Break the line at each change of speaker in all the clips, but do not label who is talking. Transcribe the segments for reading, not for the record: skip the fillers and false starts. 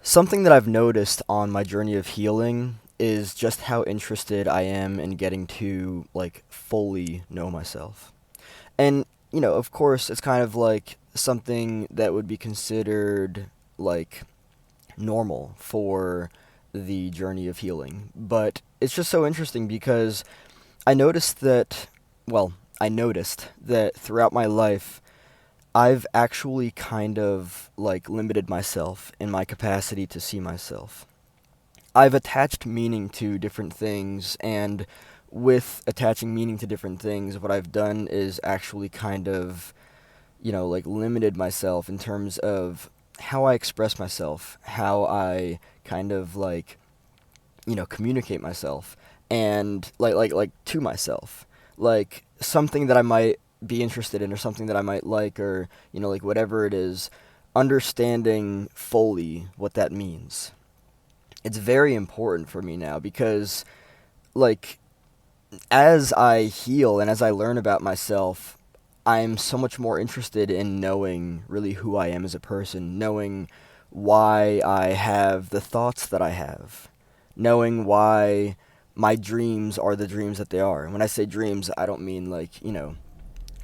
Something that I've noticed on my journey of healing is just how interested I am in getting to fully know myself. And of course, it's kind of like something that would be considered like normal for the journey of healing. But it's just so interesting because I noticed that well, I noticed that throughout my life I've actually kind of limited myself in my capacity to see myself. I've attached meaning to different things, and with attaching meaning to different things, what I've done is actually kind of, limited myself in terms of how I express myself, how I kind of communicate myself, and like to myself, like something that I might be interested in, or something that I might like, or whatever it is, understanding fully what that means. It's very important for me now because like as I heal and as I learn about myself, I'm so much more interested in knowing really who I am as a person, knowing why I have the thoughts that I have, knowing why my dreams are the dreams that they are. And when I say dreams, I don't mean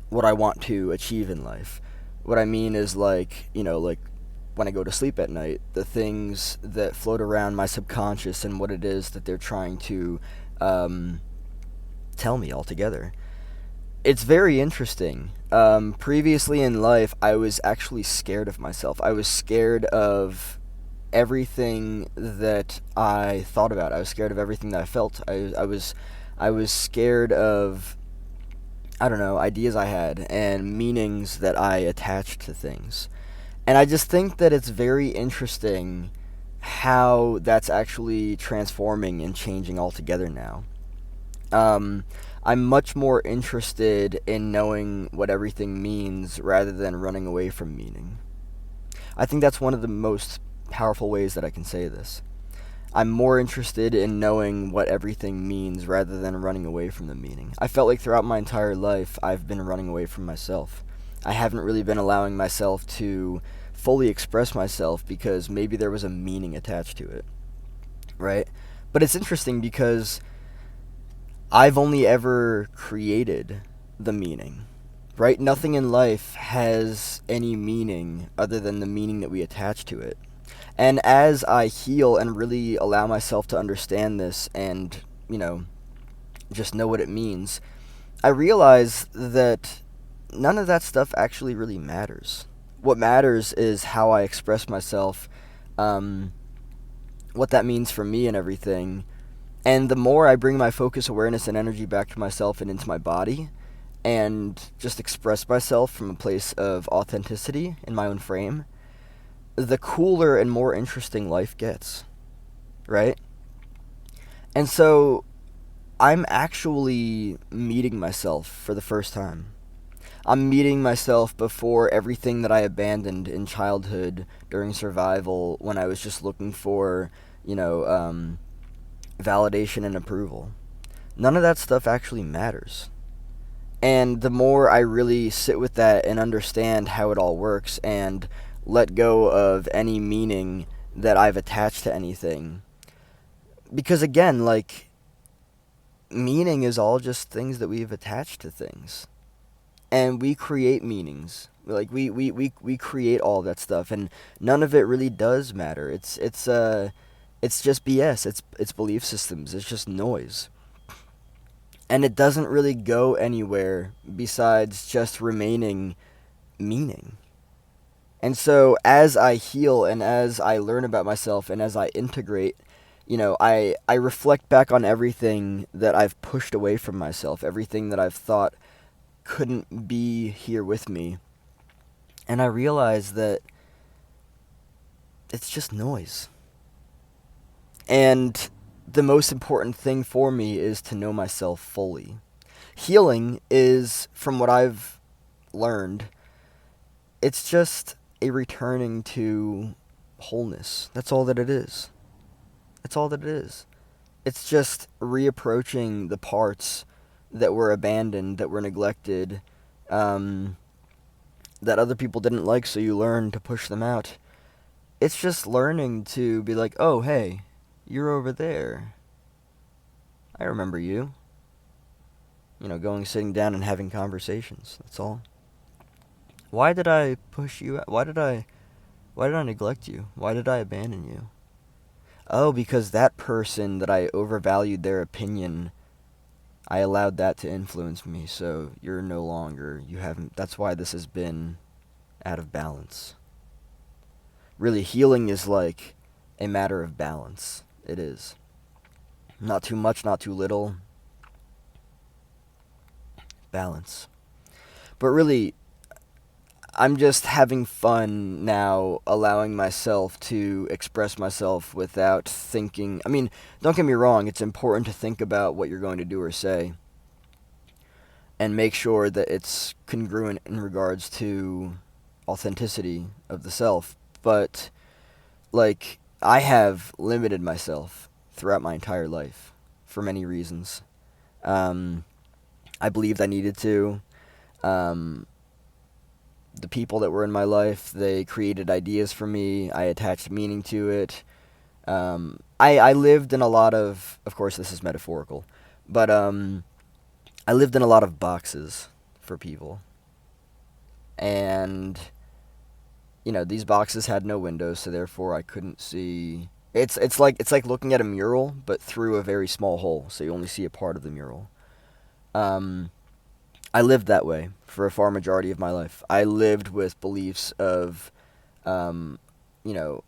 what I want to achieve in life. What I mean is when I go to sleep at night, the things that float around my subconscious and what it is that they're trying to um, tell me altogether. It's very interesting. Previously in life, I was actually scared of myself. I was scared of everything that I thought about. I was scared of everything that I felt. I was scared of, I don't know, ideas I had and meanings that I attached to things. And I just think that it's very interesting how that's actually transforming and changing altogether now. Um, I'm much more interested in knowing what everything means rather than running away from meaning. I think that's one of the most powerful ways that I can say this. I'm more interested in knowing what everything means rather than running away from the meaning. I felt like throughout my entire life, I've been running away from myself. I haven't really been allowing myself to fully express myself because maybe there was a meaning attached to it, right? But it's interesting because I've only ever created the meaning, right? Nothing in life has any meaning other than the meaning that we attach to it. And as I heal and really allow myself to understand this and, just know what it means, I realize that none of that stuff actually really matters. What matters is how I express myself, um, what that means for me and everything. And the more I bring my focus, awareness, and energy back to myself and into my body, and just express myself from a place of authenticity in my own frame, the cooler and more interesting life gets, right? And so I'm actually meeting myself for the first time. I'm meeting myself before everything that I abandoned in childhood during survival when I was just looking for, you know, um, validation and approval. None of that stuff actually matters. And the more I really sit with that and understand how it all works and let go of any meaning that I've attached to anything. Because again, meaning is all just things that we've attached to things. And we create meanings. We create all that stuff, and none of it really does matter. It's just BS. It's belief systems. It's just noise. And it doesn't really go anywhere besides just remaining meaning. And so as I heal and as I learn about myself and as I integrate, I reflect back on everything that I've pushed away from myself, everything that I've thought couldn't be here with me. And I realize that it's just noise. And the most important thing for me is to know myself fully. Healing is, from what I've learned, it's just a returning to wholeness. That's all that it is. That's all that it is. It's just reapproaching the parts that were abandoned, that were neglected, um, that other people didn't like, so you learn to push them out. it's just learning to be like, oh, hey, you're over there. I remember you. Going, sitting down and having conversations. That's all. Why did I push you out? Why did I neglect you? Why did I abandon you? Oh, because that person that I overvalued their opinion, I allowed that to influence me. So you're no longer, you haven't, that's why this has been out of balance. Really, healing is like a matter of balance. It is. Not too much, not too little. Balance. But really, I'm just having fun now, allowing myself to express myself without thinking. I mean, don't get me wrong, it's important to think about what you're going to do or say and make sure that it's congruent in regards to authenticity of the self. But, like, I have limited myself throughout my entire life for many reasons. Um, I believed I needed to. Um, the people that were in my life, they created ideas for me. I attached meaning to it. I lived in a lot of course, this is metaphorical, but I lived in a lot of boxes for people. And, these boxes had no windows, so therefore I couldn't see. It's like looking at a mural, but through a very small hole, so you only see a part of the mural. Um, I lived that way for a far majority of my life. I lived with beliefs of, um, you know,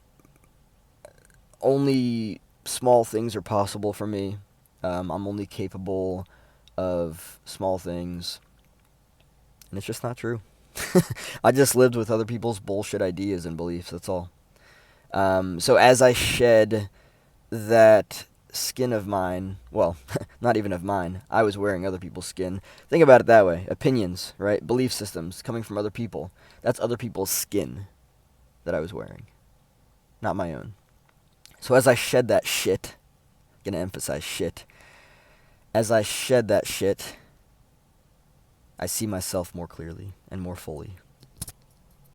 only small things are possible for me. I'm only capable of small things, and it's just not true. I just lived with other people's bullshit ideas and beliefs. That's all. So as I shed that skin of mine, well, not even of mine, I was wearing other people's skin. Think about it that way. Opinions, right? Belief systems coming from other people. That's other people's skin that I was wearing, not my own. So as I shed that shit, gonna emphasize shit, as I shed that shit, I see myself more clearly and more fully.